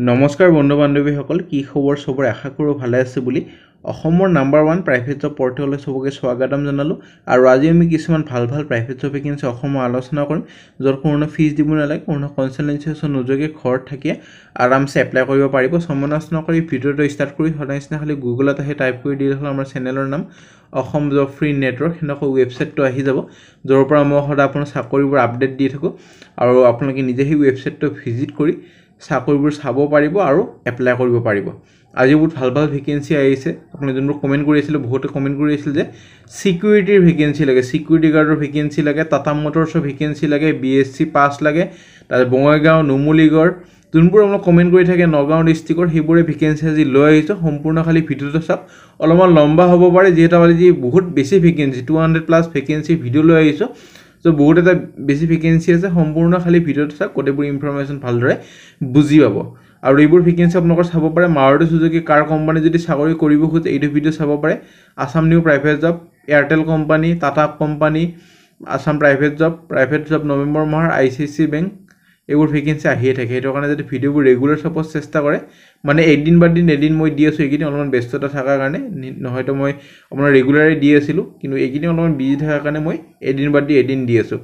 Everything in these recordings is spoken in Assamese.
নমস্কাৰ বন্ধু বান্ধৱীসকল কি খবৰ সবৰ আশা কৰো ভালে আছে বুলি অসমৰ নাম্বাৰ 1 প্ৰাইভেট জব পৰ্টেললৈ সবকে স্বাগতম জনালো আৰু আজি আমি কিছুমান ভাল প্ৰাইভেট জব ভেকেন্সি অসমৰ আলোচনা কৰিম যৰ কোনো ফিজ দিব নালাগে কোনো কনসালটেন্সি নোযোগে ঘৰত থাকি আৰামছে এপ্লাই কৰিব পাৰিব সমালোচনা কৰি ভিডিওটো ষ্টাৰ্ট কৰি হনাইছনা খালি গুগলত আহি টাইপ কৰি দিলে হ'ল আমাৰ চেনেলৰ নাম অসম জব ফ্ৰী নেটৱৰ্ক হেনক ৱেবসাইটটো আহি যাব যৰ পৰা মই সদা আপোনাৰ চাকৰিবোৰ আপডেট দি থাকো আৰু আপোনালোকে নিজে এই ৱেবসাইটটো ভিজিট কৰি চাকৰিবোৰ চাব পাৰিব আৰু এপ্লাই কৰিব পাৰিব আজি বহুত ভাল ভেকেন্সি আহিছে আপুনি যোনবোৰ কমেন্ট কৰি আছিল বহুত কমেন্ট কৰি আছিল যে সিকিউৰিটিৰ ভেকেন্সি লাগে সিকিউৰিটি গাৰ্ডৰ ভেকেন্সি লাগে টাটা মোটৰছৰ ভেকেন্সি লাগে বিএসসি পাস লাগে তাৰ বঙাইগাঁও নুমুলিগড় যোনবোৰ আপোনাক কমেন্ট কৰি থাকে নগাঁও ডিস্ট্ৰিক্টৰ হেবোৰে ভেকেন্সি আজি লৈ আহিছো সম্পূৰ্ণ খালি ভিডিওটো চাওক অলপমান লম্বা হ'ব পাৰে যেহেতু আজি বহুত বেছি ভেকেন্সি 200+ ভেকেন্সি ভিডিও লৈ আহিছো So বহুত এটা বেছি ভেকেন্সি আছে সম্পূৰ্ণ খালি ভিডিওটো চাওক কোটেবোৰ ইনফৰমেশন ভালদৰে বুজি পাব আৰু এইবোৰ ভেকেন্সি আপোনালোকৰ চাব পাৰে মাৰুতি সুজুকি কাৰ কোম্পানী যদি চাকৰি কৰিব খুজে এইটো ভিডিও চাব পাৰে Assam new private job Airtel company Tata company Assam private job November মাহৰ আইসিআইসি বেংক এইবোৰ ভেকেন্সি আহিয়ে থাকে এটো কাৰণে যদি ভিডিওবোৰ ৰেগুলাৰ সাপোজ চেষ্টা কৰে মানে একদিন বাদ দিন এদিন মই দি আছো এইকিদিন অলপমান ব্যস্ততা থাকাৰ কাৰণে নহয়তো মই আপোনাৰ ৰেগুলাৰলি দি আছিলো কিন্তু এইকিদিন অলপমান বিজি থাকাৰ কাৰণে মই এদিন বাদ দি এদিন দি আছো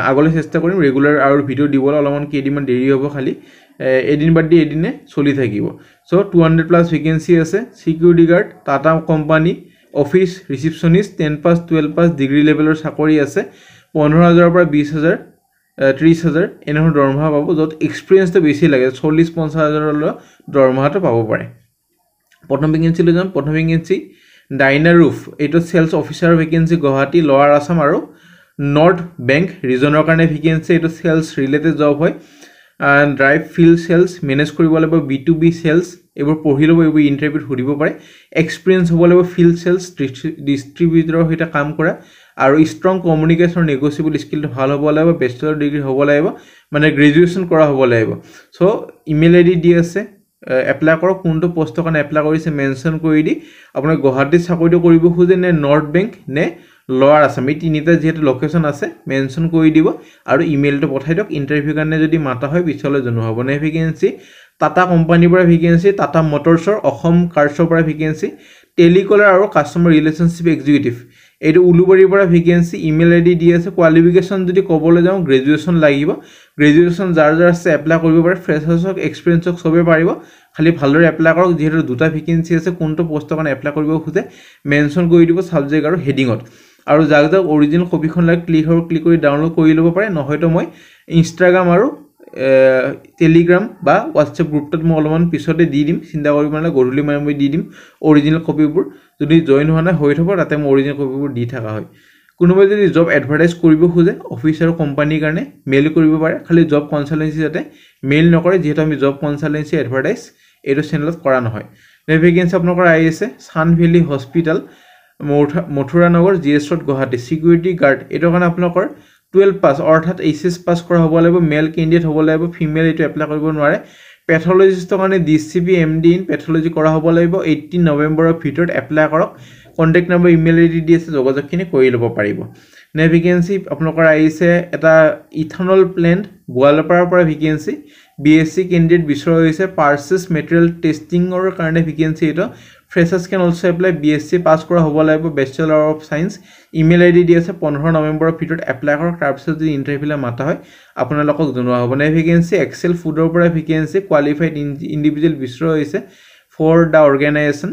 আগলৈ চেষ্টা কৰিম ৰেগুলাৰ আৰু ভিডিও দিবলৈ অলপমান কেইদিনমান দেৰি হ'ব খালি এদিন বাদ দি এদিনে চলি থাকিব সো 200+ ভেকেন্সি আছে security guard Tata company office receptionist 10 pass 12 pass degree লেভেলৰ চাকৰি আছে 15000 পৰা 20000 30000 এনেহ দৰমহা পাব যত এক্সপেৰিয়েন্সটো বেছি লাগে 40-50 লৈ দৰমহাটো পাব পাৰে প্ৰথম ভেকেন্সি লৈ যাম প্ৰথম ভেকেন্সি ডাইনাৰ ৰূফ এটো সেলস অফিচাৰ ভেকেন্সি গুৱাহাটী লোৱাৰ আসাম আৰু নৰ্থ বেংক ৰিজনৰ কাৰণে ভেকেন্সি এটো সেলস ৰিলেটেড জব হয় and drive field sales manage কৰিব লাগিব B2B sales এবোৰ পঢ়ি লব এবোৰ ইন্টাৰভিউত হৰিব পাৰে এক্সপেৰিয়েন্স হ'ব লাগিব field sales ডিস্ট্ৰিবিউটৰৰ হৈতে কাম কৰা আৰু ষ্ট্ৰং কমিউনিকেশন নেগোশিয়েবল স্কিলটো ভাল হ'ব লাগিব বেচেলৰ ডিগ্ৰী হ'ব লাগিব মানে গ্ৰেজুৱেচন কৰা হ'ব লাগিব সো ইমেইল আইডি দি আছে এপ্লাই কৰক কোনটো পোষ্টৰ কাৰণে এপ্লাই কৰিছে মেনশন কৰি দি আপোনাৰ গুৱাহাটী চাকৰিটো কৰিব খুজে নে নৰ্থ বেংক নে লোৱাৰ আসাম এই তিনিটা যেহেতু লোকেশন আছে মেনশন কৰি দিব আৰু ইমেইলটো পঠাই দিয়ক ইন্টাৰভিউ কাৰণে যদি মাতা হয় পিছলৈ জনোৱা হ'ব নে ভেকেন্সি টাটা কোম্পানীৰ পৰা ভেকেন্সি টাটা মোটৰছৰ অসম কাৰ্ছৰ পৰা ভেকেন্সি টেলিকলাৰ আৰু কাস্টমাৰ ৰিলেশনশিপ এক্সিকিউটিভ এইটো উলুবাৰীৰ পৰা ভেকেন্সি ইমেইল আইডি দি আছে কোৱালিফিকেশন যদি ক'বলৈ যাওঁ গ্ৰেজুৱেচন লাগিব গ্ৰেজুৱেচন যাৰ আছে এপ্লাই কৰিব পাৰে ফ্ৰেছাৰ্ছক এক্সপেৰিয়েন্সক সবে পাৰিব খালি ভালদৰে এপ্লাই কৰক যেহেতু দুটা ভেকেন্সি আছে কোনটো পোষ্টৰ কাৰণে এপ্লাই কৰিব খুজে মেনশন কৰি দিব সাবজেক্ট আৰু হেডিংত আৰু যাক অৰিজিনাল কপিখন লাগ ক্লিক কৰি ডাউনলোড কৰি ল'ব পাৰে নহয়তো মই ইনষ্টাগ্ৰাম আৰু টেলিগ্ৰাম বা WhatsApp গ্ৰুপত মই অলপমান পিছতে দি দিম চিন্তা কৰিব নালাগে গধুলি মই দি দিম অৰিজিনাল কপিবোৰ যদি জয়েন হোৱা নাই হৈ থব তাতে মই অৰিজিনাল কপিবোৰ দি থাকা হয় কোনোবাই যদি জব এডভাৰটাইজ কৰিব খুজে অফিচ আৰু কোম্পানীৰ কাৰণে মেইল কৰিব পাৰে খালি জব কনসালটেন্সি যাতে মেইল নকৰে যেহেতু আমি জব কনসালটেন্সি এডভাৰটাইজ এইটো চেনেলত কৰা নহয় ভেকেন্সি আপোনালোকৰ আই আছে সান ভেলি হস্পিটাল মথুৰা নগৰ GS road Guwahati security guard এটো কাৰণে আপোনালোকৰ 12 পাস অৰ্থাৎ এইচএস পাস কৰা হ'ব লাগিব মেল ক্যান্ডিডেট হ'ব লাগিব ফিমেল এটো এপ্লাই কৰিব নোৱাৰে পেথলজিষ্টৰ কাৰণে ডিসিপি এমডি ইন পেথলজি কৰা হ'ব লাগিব 18 নৱেম্বৰৰ ভিতৰত এপ্লাই কৰক কন্টাক্ট নম্বৰ ইমেইল আইডি দি আছে যোগাযোগখিনি কৰি ল'ব পাৰিব নে ভেকেন্সি আপোনালোকৰ আহিছে এটা ইথানল প্লান্ট গোৱালপাৰাৰ পৰা ভেকেন্সি বিএসসি ক্যান্ডিডেট বিচৰা হৈছে পাৰ্চেস মেটেৰিয়েল টেষ্টিংৰ কাৰণে ভেকেন্সি এটো Freshers can also apply BSc pass কৰা হ'ব লাগিব Bachelor of Science email ID দি আছে 15 নৱেম্বৰৰ ভিতৰত এপ্লাই কৰক তাৰ পিছত যদি ইন্টাৰভিউলৈ মাতা হয় আপোনালোকক জনোৱা হ'ব নে ভেকেন্সি এক্সেল ফুডৰ পৰা ভেকেন্সি কোৱালিফাইড ইন্ডিভিজুৱেল বিচৰা হৈছে for the organization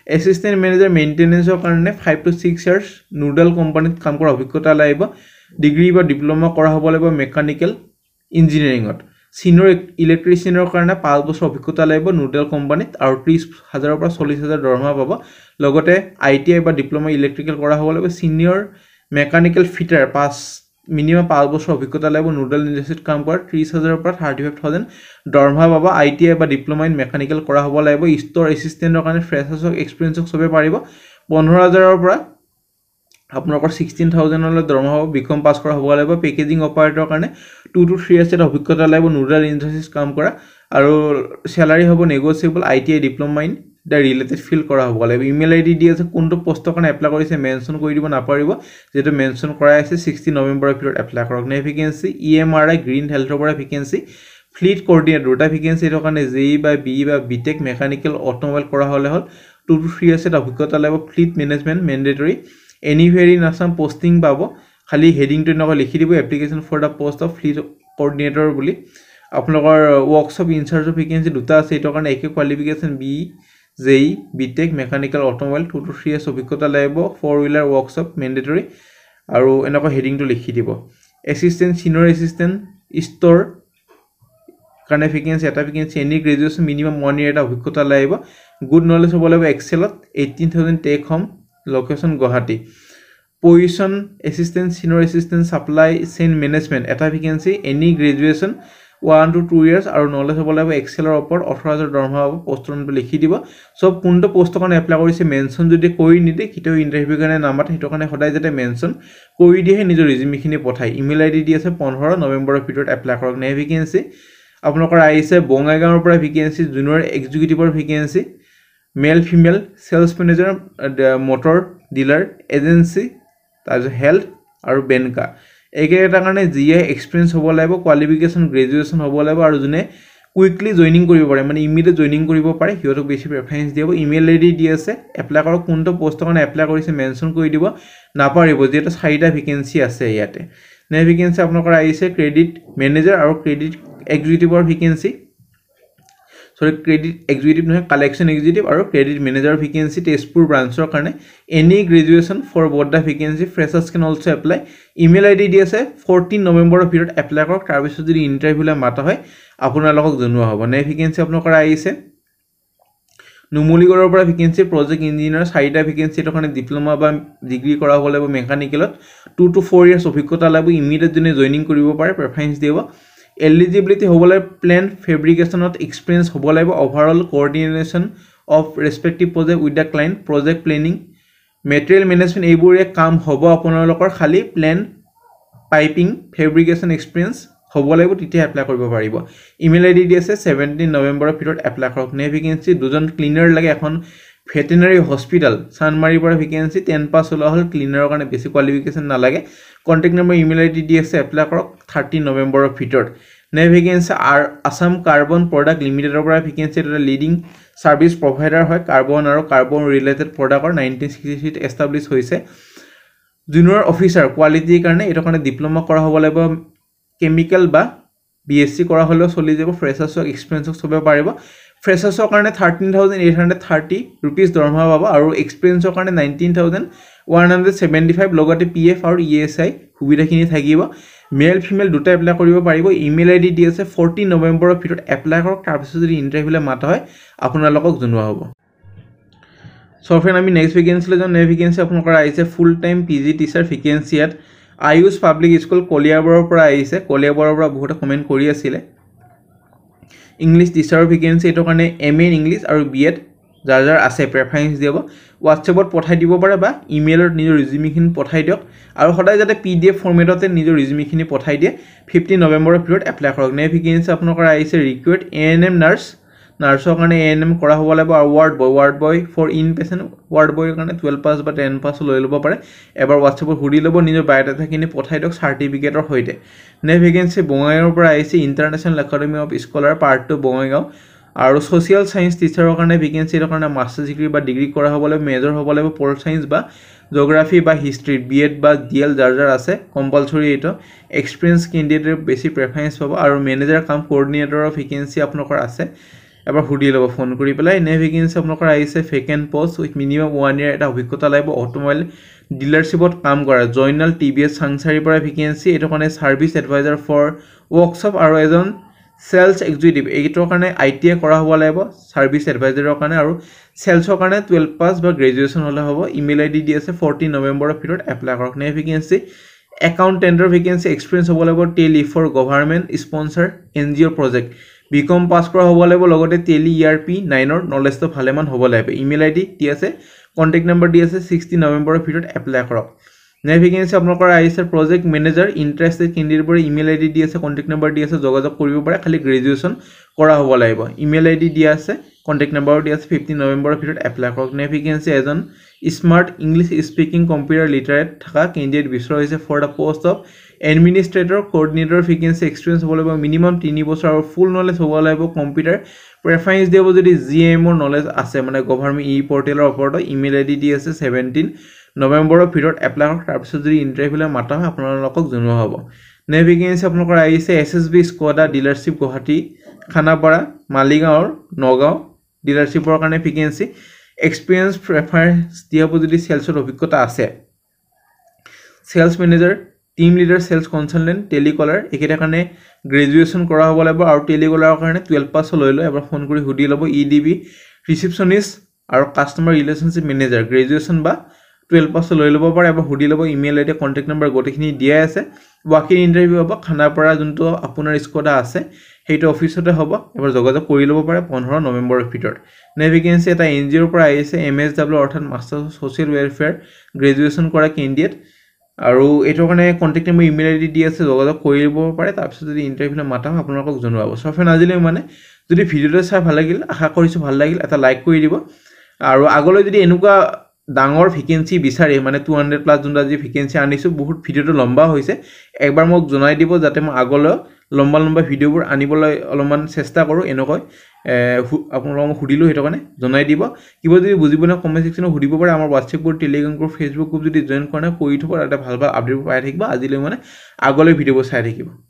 assistant manager মেইনটেনেন্সৰ কাৰণে 5 to 6 ইয়াৰ্স নুডল কোম্পানীত কাম কৰা অভিজ্ঞতা লাগিব ডিগ্ৰী বা ডিপ্লোমা কৰা হ'ব লাগিব মেকানিক্যাল ইঞ্জিনিয়াৰিংত সিনিয়ৰ ইলেক্ট্ৰিচিয়ানৰ কাৰণে 5 বছৰ অভিজ্ঞতা লাগিব নুডল কোম্পানীত আৰু 30000 পৰা 40000 দৰমহা পাব লগতে আইটিআই বা ডিপ্লোমা ইলেক্ট্ৰিকেল কৰা হ'ব লাগিব সিনিয়ৰ মেকানিক্যাল ফিটাৰ মিনিমাম 5 বছৰ অভিজ্ঞতা লাগিব নুডল ইণ্ডাষ্ট্ৰীত কাম কৰা 30000 পৰা 35000 দৰমহা পাব আইটিআই বা ডিপ্লোমা ইন মেকানিক্যাল কৰা হ'ব লাগিব ষ্টৰ এসিস্টেন্টৰ কাৰণে ফ্ৰেছাৰ্ছক এক্সপেৰিয়েন্সক সবে পাৰিব 15000 পৰা আপোনালোকৰ 16000 লৈ দৰমহা হ'ব বিকম পাস কৰা হ'ব লাগিব পেকেজিং অপাৰেটৰৰ কাৰণে 2 to 3 ইয়াৰ্স অভিজ্ঞতা লাগিব নুডল ইণ্ডাষ্ট্ৰীত কাম কৰা আৰু স্যালাৰি হ'ব negotiable ITI diploma in the related field কৰা হ'ব লাগিব ইমেইল আইডি দি আছে কোনটো পোষ্টৰ কাৰণে এপ্লাই কৰিছে মেনশন কৰি দিব নাপাৰিব যেটো মেনশন কৰা আছে 16 নৱেম্বৰৰ ভিতৰত এপ্লাই কৰক নে ভেকেন্সি ইএমআৰআই গ্ৰীণ হেলথৰ পৰা ভেকেন্সি ফ্লিট কোঅৰ্ডিনেটৰ দুটা ভেকেন্সি এটো কাৰণে জেই বা বি বা বিটেক মেকানিক্যাল অটোমোবাইল কৰা হলে হল 2 to 3 ইয়াৰ্ছ এটা অভিজ্ঞতা লাগিব fleet management mandatory anywhere in Assam posting পাব খালি হেডিংটো নক লিখি দিব application for the post of fleet coordinator বুলি আপোনালোকৰ ওয়াৰ্কশপ ইনচাৰ্জ অফ ভেকেন্সি দুটা আছে এটো কাৰণে একে কোৱালিফিকেশন বি জেই BTech mechanical automobile 2 to 3 years অভিজ্ঞতা লাগিব 4 হুইলাৰ ওয়াৰ্কশপ মেন্ডেটৰী আৰু এনেকৈ হেডিংটো লিখি দিব এসিস্ট্যান্ট সিনিয়ৰ এসিস্ট্যান্ট ষ্টৰ কাৰণে ভেকেন্সি এটা vacancy any graduation minimum 1 year এটা অভিজ্ঞতা লাগিব গুড নলেজ হ'ব লাগিব এক্সেলত 18000 take home location Guwahati position assistant senior assistant supply chain management এটা vacancy any graduation 1 to 2 years আৰু নলেজ হ'ব লাগিব এক্সেলৰ ওপৰত 18000 দৰমহা হ'ব পোষ্টৰ নামটো লিখি দিব সব কোনটো পোষ্টৰ কাৰণে এপ্লাই কৰিছে মেনশন যদি কৰি নিদে কিটো ইন্টাৰভিউ কাৰণে নামত হেটো কাৰণে সদায় যেতে মেনশন কৰি দিয়ে নিজৰ ৰিজিউমিখিনি পঠাই ইমেইল আইডি দি আছে 15 নৱেম্বৰৰ ভিতৰত এপ্লাই কৰক নে ভেকেন্সি আপোনালোকৰ আহিছে বঙাইগাঁৱৰ পৰা ভেকেন্সি জুনিয়ৰ এক্সিকিউটিভৰ vacancy male female sales manager motor dealer agency তাৰপিছত হেল্থ আৰু বেনকা এইকেইটা কাৰণে জিএ এক্সপেৰিয়েন্স হ'ব লাগিব কোৱালিফিকেশন গ্ৰেজুৱেচন হ'ব লাগিব আৰু জুনে কুইকলি জয়নিং কৰিব পাৰে মানে ইমিডিয়েট জয়নিং কৰিব পাৰে হিয়ৰক বেছি প্ৰেফাৰেন্স দিব ইমেইল আইডি দি আছে এপ্লাই কৰক কোনটো পোষ্টৰ কাৰণে এপ্লাই কৰিছে মেনশন কৰি দিব নাপাৰিব যেটো 4টা ভেকেন্সি আছে ইয়াতে নে ভেকেন্সি আপোনালোকৰ আহিছে ক্ৰেডিট মেনেজাৰ আৰু ক্ৰেডিট এক্সিকিউটিভৰ ভেকেন্সি ক্ৰেডিট এক্সিকিউটিভ নহয় কালেকশন এক্সিকিউটিভ আৰু ক্ৰেডিট মেনেজাৰ ভেকেন্সি তেজপুৰ ব্ৰাঞ্চৰ কাৰণে any graduation for both the vacancy freshers can also apply email ID দি আছে 14 নৱেম্বৰৰ ভিতৰত এপ্লাই কৰক তাৰ পিছত যদি ইন্টাৰভিউলৈ মাতা হয় আপোনালোকক জনোৱা হ'ব নে ভেকেন্সি আপোনালোকৰ আহিছে নুমলীগড়ৰ পৰা ভেকেন্সি প্ৰজেক্ট ইঞ্জিনিয়াৰ 4টা ভেকেন্সি এটো কাৰণে ডিপ্লোমা বা ডিগ্ৰী কৰা হ'ব লাগিব মেকানিকেলত 2 to 4 ইয়াৰ্ছ অভিজ্ঞতা লাগিব ইমিডিয়েট জনে জয়নিং কৰিব পাৰে প্ৰেফাৰেন্স দিব এলিজিবিলিটি হ'ব লাগিব প্লেন ফেব্ৰিকেশনত এক্সপেৰিয়েন্স হ'ব লাগিব overall coordination of respective project with the client project planning material management এইবোৰে কাম হ'ব আপোনালোকৰ খালি প্লেন পাইপিং ফেব্ৰিকেশন এক্সপেৰিয়েন্স হ'ব লাগিব তেতিয়া এপ্লাই কৰিব পাৰিব ইমেইল আইডি দি আছে 17 নৱেম্বৰৰ ভিতৰত এপ্লাই কৰক নে ভেকেন্সি দুজন ক্লিনাৰ লাগে এখন ভেটেনাৰী হস্পিটাল সানমাৰীৰ পৰা ভেকেন্সি 10 পাস হলা হল ক্লিনাৰৰ কাৰণে বেছি কোৱালিফিকেশন নালাগে কন্টাক্ট নম্বৰ ইমেইল আইডি দি আছে এপ্লাই কৰক 30 নৱেম্বৰৰ ভিতৰত নে ভেকেন্সি আসাম কাৰ্বন প্ৰডাক্ট লিমিটেডৰ পৰা ভেকেন্সি এটা লিডিং সাৰ্ভিস প্ৰভাইডাৰ হয় কাৰ্বন আৰু কাৰ্বন ৰিলেটেড প্ৰডাক্টৰ 1963 এস্টাবলিশ হৈছে জুনিয়ৰ অফিচাৰ কোৱালিটিৰ কাৰণে এটো কাৰণে ডিপ্লোমা কৰা হ'ব লাগিব কেমিক্যাল বা বিএসসি কৰা হলেও চলি যাব ফ্ৰেছাৰ্ছক এক্সপেৰিয়েন্সক সবে পাৰিব ফ্ৰেছাৰ্ছৰ কাৰণে 13830 रुपीस দৰমহা পাব আৰু এক্সপেৰিয়েন্সৰ কাৰণে 19175 লগতে পিএফ আৰু ইএসআই সুবিধাখিনি থাকিব মেল ফিমেল দুটা এপ্লাই কৰিব পাৰিব ইমেইল আইডি দি আছে 14 নৱেম্বৰৰ ভিতৰত এপ্লাই কৰক তাৰ পিছত যদি ইন্টাৰভিউলৈ মাতা হয় আপোনালোকক জনোৱা হ'ব সো ফ্ৰেন্ড আমি নেক্সট ভেকেন্সি লৈ যাম নে ভেকেন্সি আপোনালোকৰ আহিছে full time PG teacher vacancy at Ayush public school কলিয়াবৰৰ পৰা আহিছে কলিয়াবৰৰ পৰা বহুত কমেন্ট কৰি আছিল ইংলিশ টিচাৰ ভেকেন্সি এটো কাৰণে এমএ ইন ইংলিশ আৰু বিএড যাৰ যাৰ আছে প্ৰেফাৰেন্স দিব WhatsAppত পঠাই দিব পাৰে বা ইমেইলত নিজৰ ৰিজিউমিখিনি পঠাই দিয়ক আৰু সদায় যাতে PDF ফৰমেটতে নিজৰ ৰিজিউমিখিনি পঠাই দিয়ে 15 নৱেম্বৰৰ ভিতৰত এপ্লাই কৰক নে ভেকেন্সি আপোনালোকৰ আহিছে ৰিকুৱেট এএনএম নাৰ্ছৰ কাৰণে এএনএম কৰা হ'ব লাগিব আৰু ward boy for in patient ward বয়ৰ কাৰণে 12 পাস বা 10 পাস লৈ ল'ব পাৰে এবাৰ WhatsAppত হুৰি ল'ব নিজৰ বায়োডাটাখিনি পঠাই দিয়ক সাৰ্টিফিকেটৰ হৈতে নে ভেকেন্সি বঙাইগাঁৱৰ পৰা আহিছে international academy of scholar part 2 Bongaigaon আৰু সোশিয়াল সায়েন্স টিচাৰৰ কাৰণে ভেকেন্সি এৰ কাৰণে মাস্টাৰ ডিগ্ৰী বা ডিগ্ৰী কৰা হ'ব লাগিব মেজৰ হ'ব লাগিব পল সায়েন্স বা জিওগ্ৰাফি বা হিষ্ট্ৰি বিএড বা ডিএল যাৰ যাৰ আছে কম্পালসৰি এটো এক্সপেৰিয়েন্স ক্যান্ডিডেটৰ বেছি প্ৰেফাৰেন্স পাব আৰু মেনেজাৰ কাম কোঅৰ্ডিনেটৰৰ ভেকেন্সি আপোনালোকৰ আছে এবাৰ হুডি ল'ব ফোন কৰি পেলাই নে ভেকেন্সি আপোনালোকৰ আহিছে vacant post with minimum 1 year এটা অভিজ্ঞতা লাগিব অটোমোবাইল ডিলাৰশ্বিপত কাম কৰা জয়নাল টিভিএছ সাংসাৰীৰ পৰা ভেকেন্সি এটো কাৰণে সাৰ্ভিস এডভাইজাৰ ফৰ ওয়াৰ্কশপ আৰু এজন সেলস এক্সিকিউটিভ এইটোৰ কাৰণে আইটিআই কৰা হ'ব লাগিব সাৰ্ভিস এডভাইজাৰৰ কাৰণে আৰু সেলসৰ কাৰণে 12 পাস বা গ্ৰেজুৱেচন হলে হ'ব ইমেইল আইডি দি আছে 14 নৱেম্বৰৰ ভিতৰত এপ্লাই কৰক নে ভেকেন্সি একাউন্টেন্টৰ ভেকেন্সি এক্সপেৰিয়েন্স হ'ব লাগিব tele for government sponsor NGO project BCom pass কৰা হ'ব লাগিব লগতে টেলি ইআৰপি 9 ৰ নলেজটো ভালেমান হ'ব লাগিব ইমেইল আইডি দি আছে কন্টাক্ট নম্বৰ দি আছে 16 নৱেম্বৰৰ ভিতৰত এপ্লাই কৰক নে ভেকেন্সি আপোনালোকৰ আহিছে প্ৰজেক্ট মেনেজাৰ ইন্টাৰেষ্টেড ক্যান্ডিডেটৰ ইমেইল আইডি দি আছে কন্টাক্ট নম্বৰ দি আছে যোগাযোগ কৰিব পাৰে খালি গ্ৰেজুৱেচন কৰা হ'ব লাগিব ইমেইল আইডি দি আছে কন্টাক্ট নম্বৰ দি আছে 15 নৱেম্বৰৰ ভিতৰত এপ্লাই কৰক নে ভেকেন্সি এজন smart English speaking computer literate থকা ক্যান্ডিডেট বিচৰা হৈছে for the post of administrator coordinator vacancy experience হ'ব লাগিব মিনিমাম 3 বছৰ আৰু ফুল নলেজ হ'ব লাগিব কম্পিউটাৰ প্ৰেফাৰেন্স দিব যদি জিএমৰ নলেজ আছে মানে গভৰ্ণমেণ্ট ই পৰ্টেলৰ ওপৰত ইমেইল আইডি দি আছে 17 নৱেম্বৰৰ ভিতৰত এপ্লাই কৰক তাৰপিছত যদি ইণ্টাৰভিউলৈ মাতা হয় আপোনালোকক জনোৱা হ'ব নে ভেকেঞ্চি আপোনালোকৰ আহিছে এছএছবি স্কোৱাডা ডিলাৰশ্বিপ গুৱাহাটী খানাপাৰা মালিগাঁও নগাঁও ডিলাৰশ্বিপৰ কাৰণে ভেকেঞ্চি এক্সপিৰিয়েঞ্চ প্ৰেফাৰেন্স দিয়া হ'ব যদি সেলছৰ অভিজ্ঞতা আছে sales manager team leader sales consultant telecaller একেটা কাৰণে গ্ৰেজুৱেচন কৰা হ'ব লাগিব আৰু টেলিকলাৰৰ কাৰণে 12 পাছ লৈ লয় এবাৰ ফোন কৰি সুধি ল'ব ইডিবি ৰিসেপশনিষ্ট আৰু কাস্টমাৰ ৰিলেশনশিপ মেনেজাৰ গ্ৰেজুৱেচন বা 12 পাছ লৈ ল'ব পাৰে এবাৰ সুধি ল'ব ইমেইল আইডি কন্টাক্ট নম্বৰ গোটেইখিনি দিয়া আছে বাকি ইন্টাৰভিউ হ'ব খানাপাৰা যোনটো আপোনাৰ স্কোৱাডা আছে সেইটো অফিচতে হ'ব এবাৰ যোগাযোগ কৰি ল'ব পাৰে 15 নৱেম্বৰৰ ভিতৰত নে ভেকেঞ্চি এটা এনজিওৰ পৰা আহিছে এমএছডব্লিউ অৰ্থাৎ মাষ্টাৰ সোশ্যাল ওয়েলফেয়াৰ গ্ৰেজুৱেচন কৰা কেণ্ডিডেট আৰু এটো কাৰণে কন্টাক্ট নম্বৰ ইমেইল আইডি দি আছে যোগাযোগ কৰি ল'ব পাৰে তাৰপিছত যদি ইন্টাৰভিউলৈ মাতা হয় আপোনালোকক জনোৱা হ'ব সো ফ্ৰেণ্ড আজিলৈ মানে যদি ভিডিওটো চাই ভাল লাগিল আশা কৰিছো ভাল লাগিল এটা লাইক কৰি দিব আৰু আগলৈ যদি এনেকুৱা ডাঙৰ ভেকেন্সি বিচাৰে মানে 200 প্লাস যোনটা যি ভেকেন্সি আনিছো বহুত ভিডিওটো লম্বা হৈছে একবাৰ মোক জনাই দিব যাতে মই আগলৈ লম্বা ভিডিওবোৰ আনিবলৈ অলপমান চেষ্টা কৰো এনেকৈ আপোনালোকক সুধিলো হেটো কাৰণে জনাই দিব কিবা যদি বুজিব না কমেন্ট সেকশনত সুধিব পাৰে আমাৰ WhatsApp group Telegram group Facebook group যদি জয়েন কৰা কৰি থব এটা ভাল আপডেট পাই থাকিবা আজিলৈ মানে আগলৈ ভিডিওবোৰ চাই থাকিব